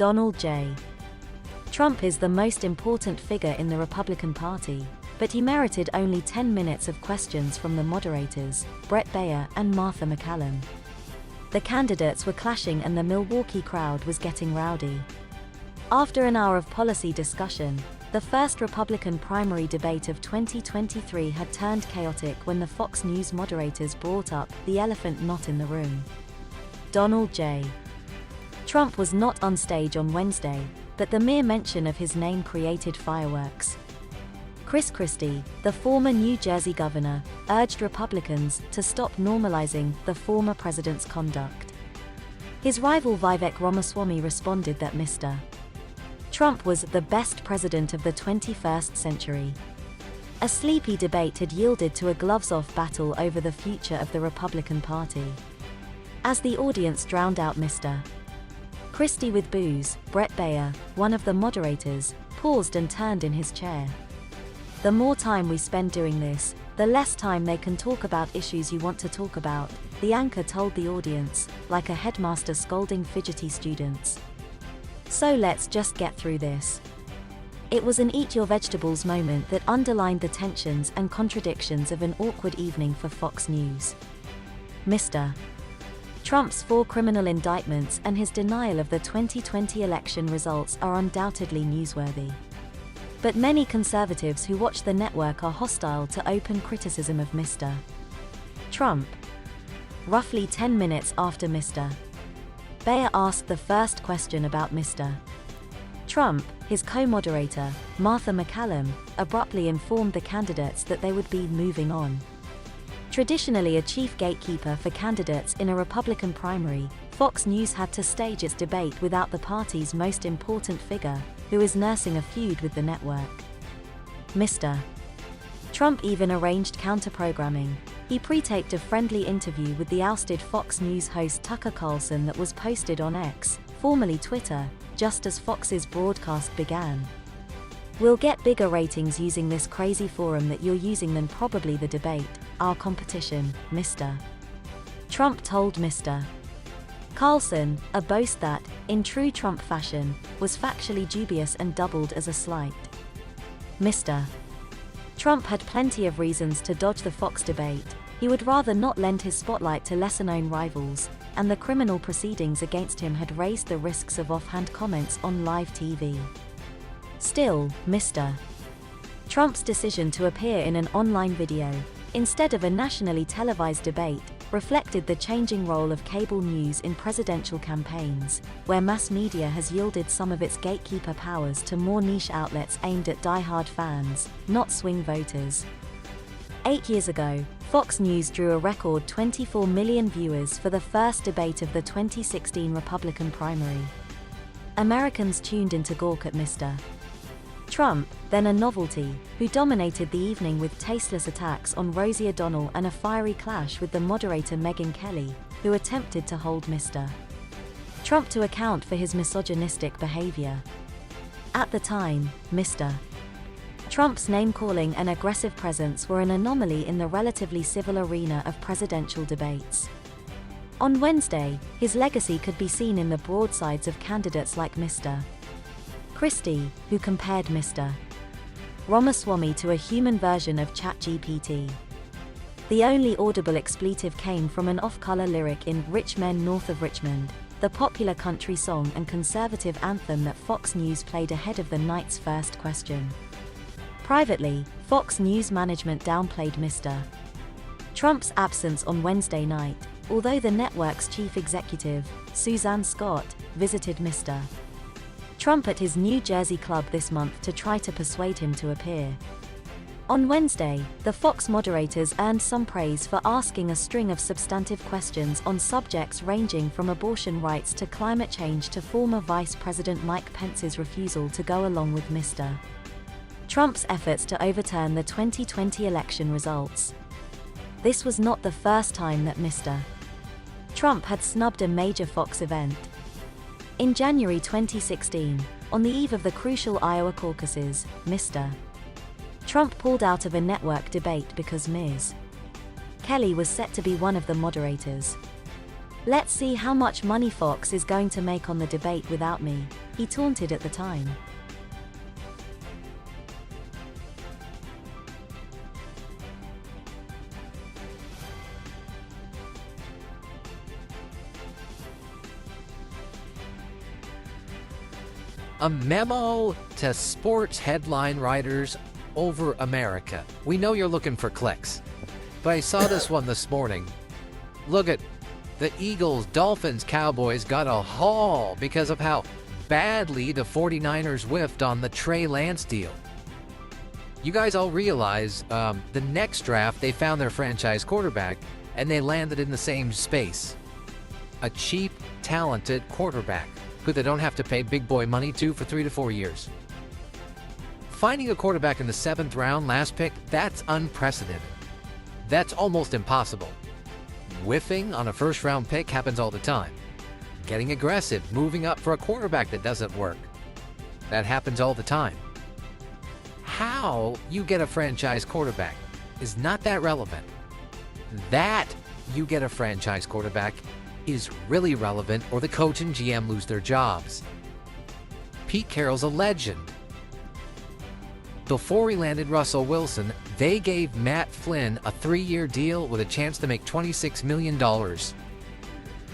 Donald J. Trump is the most important figure in the Republican Party, but he merited only 10 minutes of questions from the moderators, Brett Baier and Martha MacCallum. The candidates were clashing and the Milwaukee crowd was getting rowdy. After an hour of policy discussion, the first Republican primary debate of 2023 had turned chaotic when the Fox News moderators brought up the elephant not in the room. Donald J. Trump was not on stage on Wednesday, but the mere mention of his name created fireworks. Chris Christie, the former New Jersey governor, urged Republicans to stop normalizing the former president's conduct. His rival Vivek Ramaswamy responded that Mr. Trump was the best president of the 21st century. A sleepy debate had yielded to a gloves-off battle over the future of the Republican Party. As the audience drowned out Mr. Christie with boos, Brett Baier, one of the moderators, paused and turned in his chair. The more time we spend doing this, the less time they can talk about issues you want to talk about, the anchor told the audience, like a headmaster scolding fidgety students. So let's just get through this. It was an eat your vegetables moment that underlined the tensions and contradictions of an awkward evening for Fox News. Mr. Trump's 4 criminal indictments and his denial of the 2020 election results are undoubtedly newsworthy. But many conservatives who watch the network are hostile to open criticism of Mr. Trump. Roughly 10 minutes after Mr. Baier asked the first question about Mr. Trump, his co-moderator, Martha MacCallum, abruptly informed the candidates that they would be moving on. Traditionally a chief gatekeeper for candidates in a Republican primary, Fox News had to stage its debate without the party's most important figure, who is nursing a feud with the network. Mr. Trump even arranged counter-programming. He pre-taped a friendly interview with the ousted Fox News host Tucker Carlson that was posted on X, formerly Twitter, just as Fox's broadcast began. "We'll get bigger ratings using this crazy forum that you're using than probably the debate, our competition," Mr. Trump told Mr. Carlson, a boast that, in true Trump fashion, was factually dubious and doubled as a slight. Mr. Trump had plenty of reasons to dodge the Fox debate. He would rather not lend his spotlight to lesser-known rivals, and the criminal proceedings against him had raised the risks of offhand comments on live TV. Still, Mr. Trump's decision to appear in an online video, instead of a nationally televised debate, reflected the changing role of cable news in presidential campaigns, where mass media has yielded some of its gatekeeper powers to more niche outlets aimed at die-hard fans, not swing voters. 8 years ago, Fox News drew a record 24 million viewers for the first debate of the 2016 Republican primary. Americans tuned in to gawk at Mr. Trump, then a novelty, who dominated the evening with tasteless attacks on Rosie O'Donnell and a fiery clash with the moderator Megyn Kelly, who attempted to hold Mr. Trump to account for his misogynistic behavior. At the time, Mr. Trump's name-calling and aggressive presence were an anomaly in the relatively civil arena of presidential debates. On Wednesday, his legacy could be seen in the broadsides of candidates like Mr. Christie, who compared Mr. Ramaswamy to a human version of ChatGPT. The only audible expletive came from an off-color lyric in "Rich Men North of Richmond," the popular country song and conservative anthem that Fox News played ahead of the night's first question. Privately, Fox News management downplayed Mr. Trump's absence on Wednesday night, although the network's chief executive, Suzanne Scott, visited Mr. Trump at his New Jersey club this month to try to persuade him to appear. On Wednesday, the Fox moderators earned some praise for asking a string of substantive questions on subjects ranging from abortion rights to climate change to former Vice President Mike Pence's refusal to go along with Mr. Trump's efforts to overturn the 2020 election results. This was not the first time that Mr. Trump had snubbed a major Fox event. In January 2016, on the eve of the crucial Iowa caucuses, Mr. Trump pulled out of a network debate because Ms. Kelly was set to be one of the moderators. Let's see how much money Fox is going to make on the debate without me, he taunted at the time. A memo to sports headline writers over America. We know you're looking for clicks, but I saw this one this morning. Look at the Eagles, Dolphins, Cowboys got a haul because of how badly the 49ers whiffed on the Trey Lance deal. You guys all realize the next draft they found their franchise quarterback and they landed in the same space. A cheap, talented quarterback who they don't have to pay big boy money to for 3 to 4 years. Finding a quarterback in the 7th round, last pick, that's unprecedented. That's almost impossible. Whiffing on a first-round pick happens all the time. Getting aggressive, moving up for a quarterback that doesn't work, that happens all the time. How you get a franchise quarterback is not that relevant. That you get a franchise quarterback is really relevant, or the coach and GM lose their jobs. Pete Carroll's a legend. Before he landed Russell Wilson, they gave Matt Flynn a 3-year deal with a chance to make $26 million.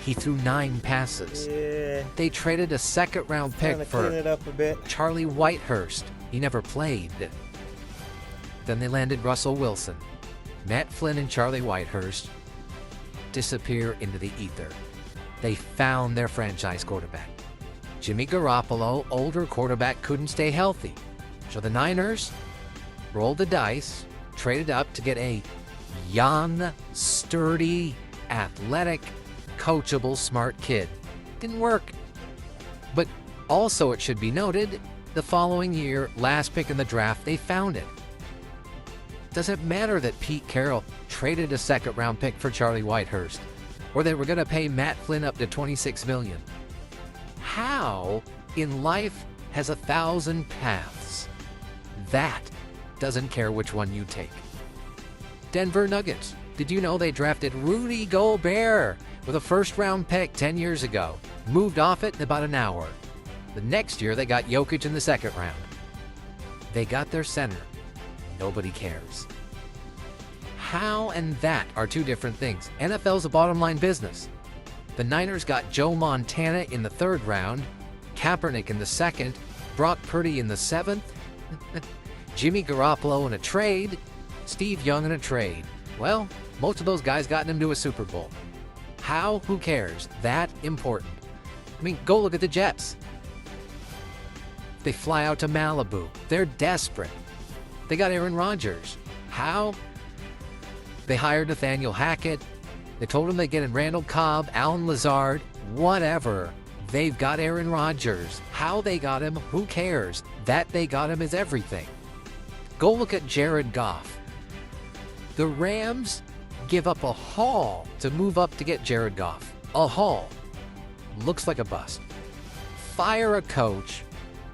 He threw 9 passes. Yeah. They traded a 2nd-round pick for clean it up a bit. Charlie Whitehurst. He never played. Then they landed Russell Wilson. Matt Flynn and Charlie Whitehurst disappear into the ether. They found their franchise quarterback. Jimmy Garoppolo, older quarterback, couldn't stay healthy. So the Niners rolled the dice, traded up to get a young, sturdy, athletic, coachable, smart kid. Didn't work. But also, it should be noted, the following year, last pick in the draft, they found it. Doesn't matter that Pete Carroll traded a 2nd-round pick for Charlie Whitehurst, or they were going to pay Matt Flynn up to $26 million. How in life has 1,000 paths? That doesn't care which one you take. Denver Nuggets. Did you know they drafted Rudy Gobert with a 1st-round pick 10 years ago? Moved off it in about an hour. The next year, they got Jokic in the 2nd round. They got their center. Nobody cares. How and that are 2 different things. NFL's a bottom-line business. The Niners got Joe Montana in the 3rd round, Kaepernick in the 2nd, Brock Purdy in the 7th, Jimmy Garoppolo in a trade, Steve Young in a trade. Well, most of those guys got them to a Super Bowl. How? Who cares? That important. I mean, go look at the Jets. They fly out to Malibu. They're desperate. They got Aaron Rodgers. How? They hired Nathaniel Hackett. They told him they'd get in Randall Cobb, Alan Lazard, whatever. They've got Aaron Rodgers. How they got him, who cares? That they got him is everything. Go look at Jared Goff. The Rams give up a haul to move up to get Jared Goff. A haul. Looks like a bust. Fire a coach,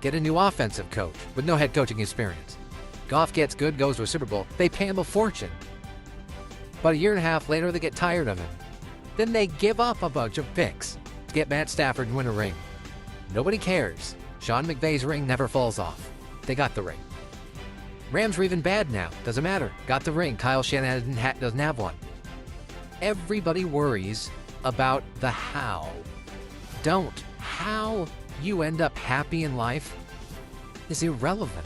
get a new offensive coach with no head coaching experience. Goff gets good, goes to a Super Bowl. They pay him a fortune. About a year and a half later, they get tired of him. Then they give up a bunch of picks to get Matt Stafford and win a ring. Nobody cares. Sean McVay's ring never falls off. They got the ring. Rams are even bad now. Doesn't matter. Got the ring. Kyle Shanahan doesn't have one. Everybody worries about the how. Don't. How you end up happy in life is irrelevant.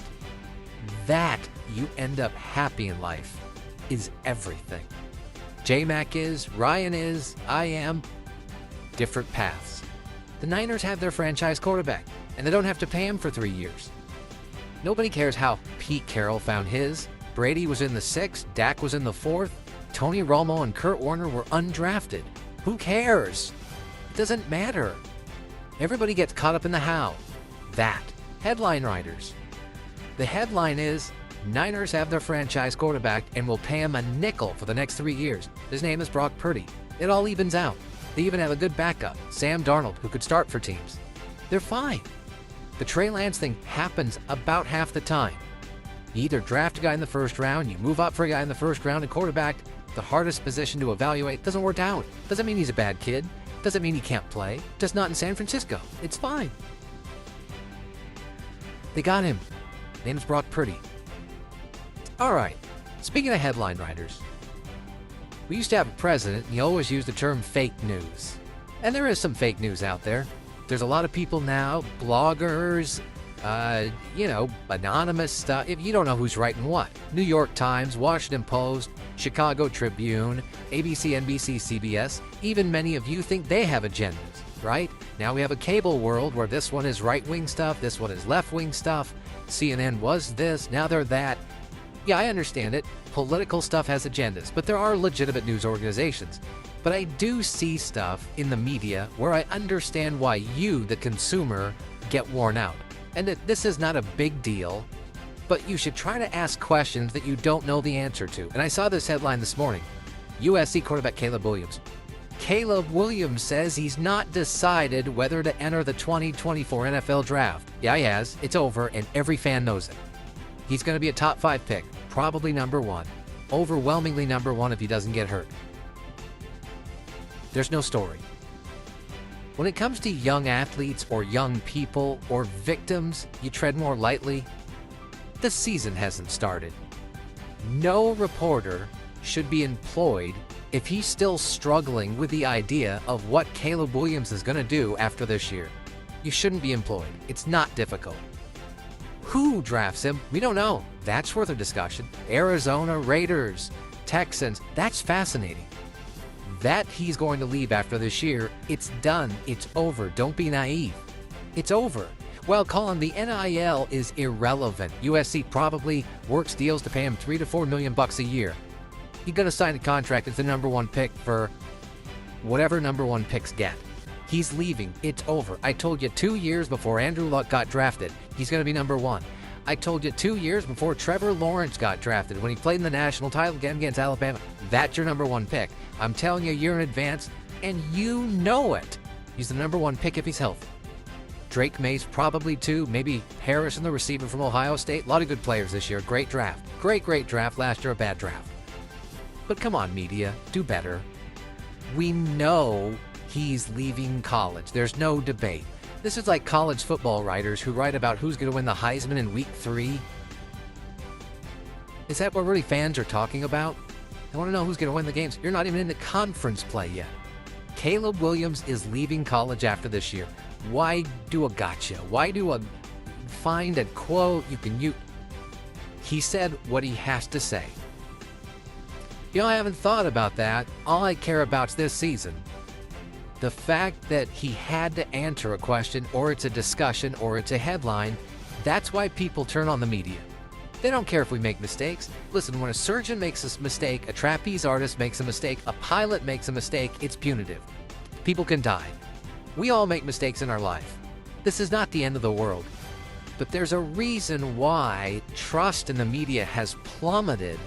That you end up happy in life is everything. J-Mac is, Ryan is, I am. Different paths. The Niners have their franchise quarterback, and they don't have to pay him for 3 years. Nobody cares how Pete Carroll found his. Brady was in the 6th, Dak was in the 4th, Tony Romo and Kurt Warner were undrafted. Who cares? It doesn't matter. Everybody gets caught up in the how. That. Headline writers. The headline is, Niners have their franchise quarterback and will pay him a nickel for the next 3 years. His name is Brock Purdy. It all evens out. They even have a good backup, Sam Darnold, who could start for teams. They're fine. The Trey Lance thing happens about half the time. You either draft a guy in the 1st round, you move up for a guy in the 1st round, and quarterback, the hardest position to evaluate, doesn't work out. Doesn't mean he's a bad kid. Doesn't mean he can't play. Does not in San Francisco. It's fine. They got him. Name's Brock Purdy. All right. Speaking of headline writers, we used to have a president, and he always used the term fake news. And there is some fake news out there. There's a lot of people now, bloggers, anonymous stuff. If you don't know who's writing what. New York Times, Washington Post, Chicago Tribune, ABC, NBC, CBS. Even many of you think they have agendas, right? Now we have a cable world where this one is right-wing stuff, this one is left-wing stuff. CNN was this, now they're that. Yeah, I understand it. Political stuff has agendas, but there are legitimate news organizations. But I do see stuff in the media where I understand why you, the consumer, get worn out. And that this is not a big deal, but you should try to ask questions that you don't know the answer to. And I saw this headline this morning. USC quarterback Caleb Williams. Caleb Williams says he's not decided whether to enter the 2024 NFL Draft. Yeah, he has. It's over, and every fan knows it. He's going to be a top 5 pick, probably number 1. Overwhelmingly number 1 if he doesn't get hurt. There's no story. When it comes to young athletes or young people or victims, you tread more lightly. The season hasn't started. No reporter should be employed if he's still struggling with the idea of what Caleb Williams is going to do after this year. You shouldn't be employed. It's not difficult. Who drafts him? We don't know. That's worth a discussion. Arizona, Raiders, Texans. That's fascinating. That he's going to leave after this year, it's done. It's over. Don't be naive. It's over. Well, Colin, the NIL is irrelevant. USC probably works deals to pay him $3 to $4 million a year. He's going to sign a contract as the number 1 pick for whatever number 1 picks get. He's leaving. It's over. I told you 2 years before Andrew Luck got drafted, he's going to be number 1. I told you 2 years before Trevor Lawrence got drafted, when he played in the national title game against Alabama, that's your number 1 pick. I'm telling you a year in advance, and you know it. He's the number 1 pick if he's healthy. Drake May's probably 2, maybe Harrison, the receiver from Ohio State. A lot of good players this year. Great draft. Great draft. Last year, a bad draft. But come on, media, do better. We know he's leaving college. There's no debate. This is like college football writers who write about who's going to win the Heisman in week 3. Is that what really fans are talking about? They want to know who's going to win the games. You're not even in the conference play yet. Caleb Williams is leaving college after this year. Why do a gotcha? Why do a find a quote you can use? He said what he has to say. You know, I haven't thought about that. All I care about is this season. The fact that he had to answer a question, or it's a discussion, or it's a headline, that's why people turn on the media. They don't care if we make mistakes. Listen, when a surgeon makes a mistake, a trapeze artist makes a mistake, a pilot makes a mistake, it's punitive. People can die. We all make mistakes in our life. This is not the end of the world. But there's a reason why trust in the media has plummeted.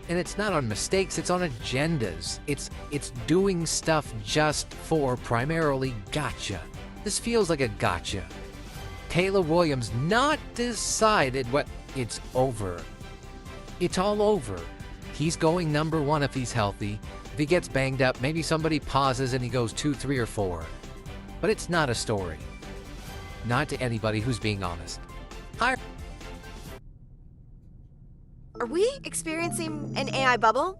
And it's not on mistakes, it's on agendas. It's doing stuff just for primarily gotcha. This feels like a gotcha. Caleb Williams not decided what. It's over. It's all over. He's going number 1 if he's healthy. If he gets banged up, maybe somebody pauses and he goes 2, 3, or 4. But it's not a story. Not to anybody who's being honest. Hi. Are we experiencing an AI bubble?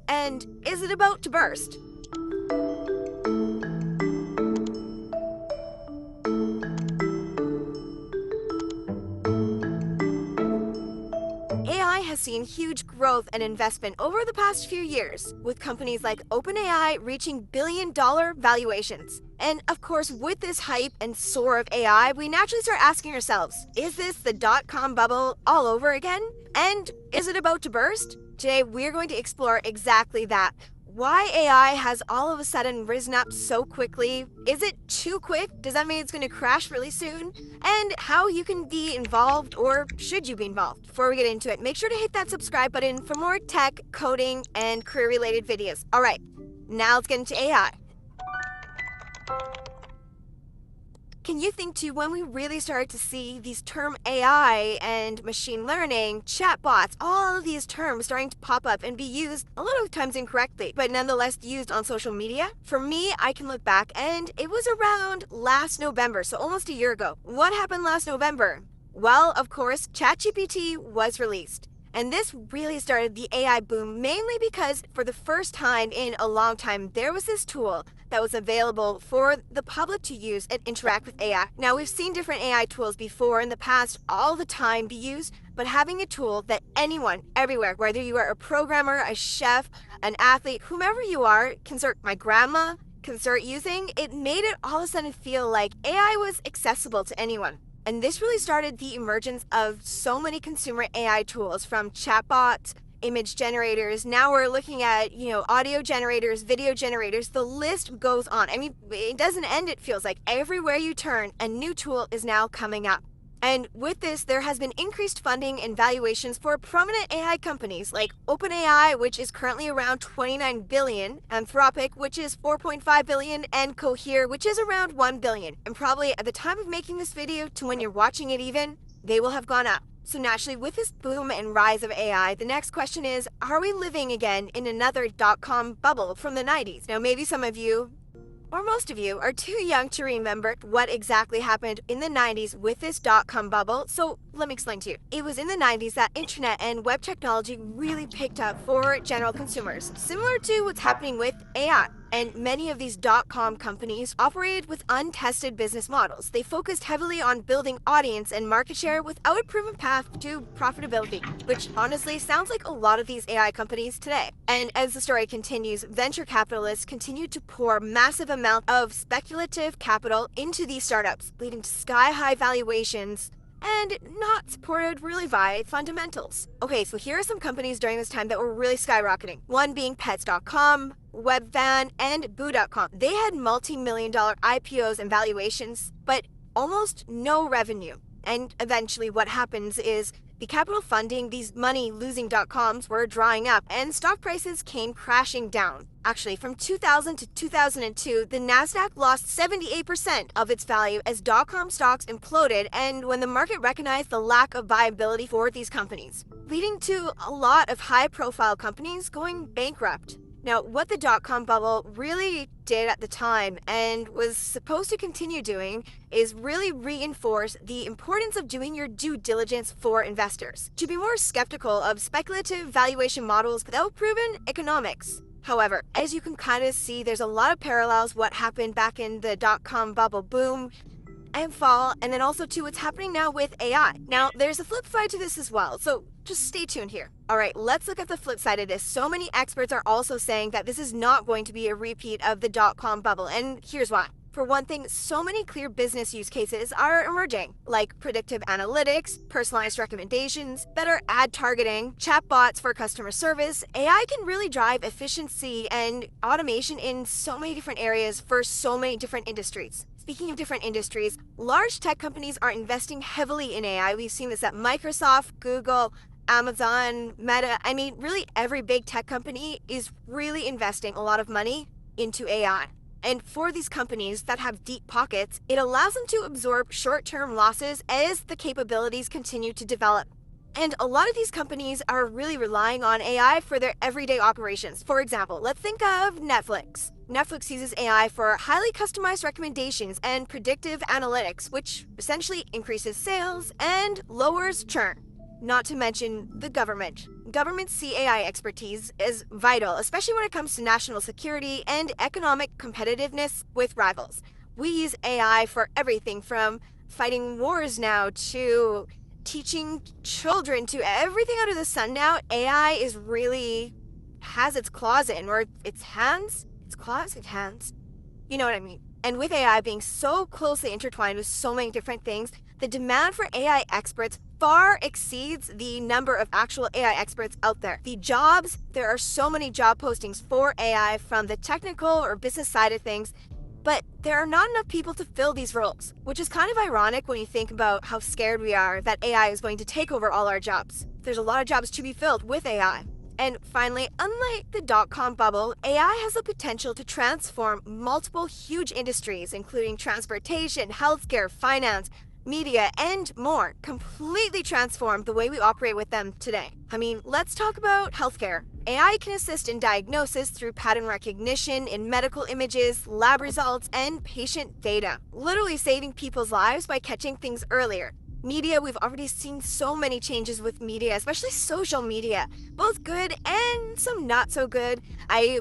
And is it about to burst? AI has seen huge growth and investment over the past few years, with companies like OpenAI reaching billion-dollar valuations. And of course, with this hype and soar of AI, we naturally start asking ourselves, is this the dot-com bubble all over again? And is it about to burst? Today, we're going to explore exactly that. Why AI has all of a sudden risen up so quickly. Is it too quick? Does that mean it's going to crash really soon? And how you can be involved, or should you be involved? Before we get into it, make sure to hit that subscribe button for more tech, coding, and career-related videos. All right, now let's get into AI. Can you think too, when we really started to see these term AI and machine learning, chatbots, all of these terms starting to pop up and be used a lot of times incorrectly, but nonetheless used on social media? For me, I can look back and it was around last November, so almost a year ago. What happened last November? Well, of course, ChatGPT was released. And this really started the AI boom, mainly because for the first time in a long time, there was this tool that was available for the public to use and interact with AI. Now, we've seen different AI tools before in the past all the time be used, but having a tool that anyone, everywhere, whether you are a programmer, a chef, an athlete, whomever you are, my grandma, can start using, it made it all of a sudden feel like AI was accessible to anyone. And this really started the emergence of so many consumer AI tools, from chatbots, image generators. Now we're looking at, audio generators, video generators. The list goes on. I mean, it doesn't end, it feels like. Everywhere you turn, a new tool is now coming up. And with this, there has been increased funding and valuations for prominent AI companies like OpenAI, which is currently around $29 billion, Anthropic, which is $4.5 billion, and Cohere, which is around $1 billion. And probably at the time of making this video to when you're watching it even, they will have gone up. So naturally, with this boom and rise of AI, the next question is, are we living again in another dot-com bubble from the 90s? Now, maybe some of you, or most of you, are too young to remember what exactly happened in the 90s with this dot-com bubble, so let me explain to you. It was in the 90s that internet and web technology really picked up for general consumers, similar to what's happening with AI. And many of these dot-com companies operated with untested business models. They focused heavily on building audience and market share without a proven path to profitability, which honestly sounds like a lot of these AI companies today. And as the story continues, venture capitalists continued to pour massive amounts of speculative capital into these startups, leading to sky-high valuations and not supported really by fundamentals. Okay, so here are some companies during this time that were really skyrocketing. One being Pets.com, Webvan, and Boo.com. They had multi-million-dollar IPOs and valuations, but almost no revenue. And eventually what happens is the capital funding, these money-losing dot-coms, were drying up, and stock prices came crashing down. Actually, from 2000 to 2002, the Nasdaq lost 78% of its value as dot-com stocks imploded, and when the market recognized the lack of viability for these companies, leading to a lot of high-profile companies going bankrupt. Now, what the dot-com bubble really did at the time, and was supposed to continue doing, is really reinforce the importance of doing your due diligence for investors, to be more skeptical of speculative valuation models without proven economics. However, as you can kind of see, there's a lot of parallels what happened back in the dot-com bubble boom and fall, and then also to what's happening now with AI. Now, there's a flip side to this as well, so just stay tuned here. Alright, let's look at the flip side of this. So many experts are also saying that this is not going to be a repeat of the dot-com bubble, and here's why. For one thing, so many clear business use cases are emerging, like predictive analytics, personalized recommendations, better ad targeting, chatbots for customer service. AI can really drive efficiency and automation in so many different areas for so many different industries. Speaking of different industries, large tech companies are investing heavily in AI. We've seen this at Microsoft, Google, Amazon, Meta. I mean, really every big tech company is really investing a lot of money into AI. And for these companies that have deep pockets, it allows them to absorb short-term losses as the capabilities continue to develop. And a lot of these companies are really relying on AI for their everyday operations. For example, let's think of Netflix. Netflix uses AI for highly customized recommendations and predictive analytics, which essentially increases sales and lowers churn. Not to mention the government. Governments see AI expertise as vital, especially when it comes to national security and economic competitiveness with rivals. We use AI for everything from fighting wars now to teaching children to everything under the sun now. AI is really has its claws in, or its hands? Its claws? Its hands? You know what I mean. And with AI being so closely intertwined with so many different things, the demand for AI experts far exceeds the number of actual AI experts out there. The jobs, there are so many job postings for AI from the technical or business side of things, but there are not enough people to fill these roles, which is kind of ironic when you think about how scared we are that AI is going to take over all our jobs. There's a lot of jobs to be filled with AI. And finally, unlike the dot-com bubble, AI has the potential to transform multiple huge industries, including transportation, healthcare, finance, media, and more, completely transform the way we operate with them today. I mean, let's talk about healthcare. AI can assist in diagnosis through pattern recognition in medical images, lab results, and patient data, literally saving people's lives by catching things earlier. Media, we've already seen so many changes with media, especially social media, both good and some not so good.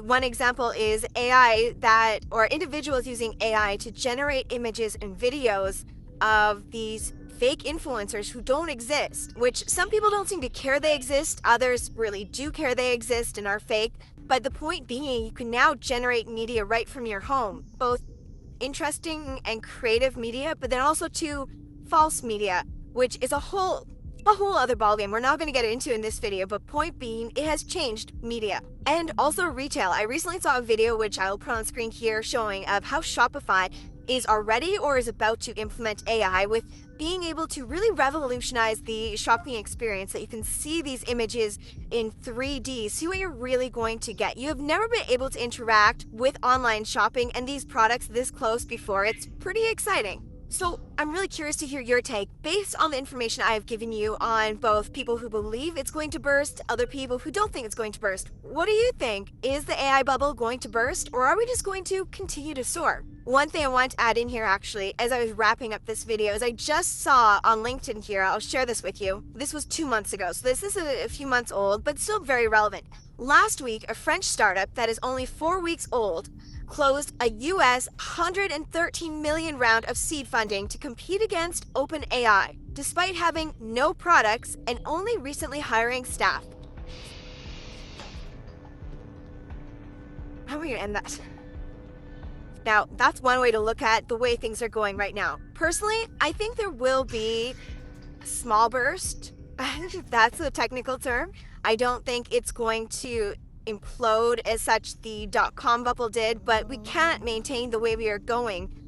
One example is or individuals using AI to generate images and videos of these fake influencers who don't exist, which some people don't seem to care they exist, others really do care they exist and are fake. But the point being, you can now generate media right from your home, both interesting and creative media, but then also to false media, which is a whole other ballgame we're not going to get into in this video. But point being, it has changed media and also retail. I recently saw a video, which I'll put on screen here, showing of how Shopify is already or is about to implement AI with being able to really revolutionize the shopping experience, that you can see these images in 3D, see what you're really going to get. You have never been able to interact with online shopping and these products this close before. It's pretty exciting. So I'm really curious to hear your take based on the information I have given you on both people who believe it's going to burst, other people who don't think it's going to burst. What do you think? Is the AI bubble going to burst, or are we just going to continue to soar? One thing I want to add in here, actually, as I was wrapping up this video, is I just saw on LinkedIn here, I'll share this with you. This was 2 months ago, so this is a few months old, but still very relevant. Last week, a French startup that is only 4 weeks old closed a US $113 million round of seed funding to compete against OpenAI, despite having no products and only recently hiring staff. How are we gonna end that? Now, that's one way to look at the way things are going right now. Personally, I think there will be a small burst. That's the technical term. I don't think it's going to implode as such the dot-com bubble did, but we can't maintain the way we are going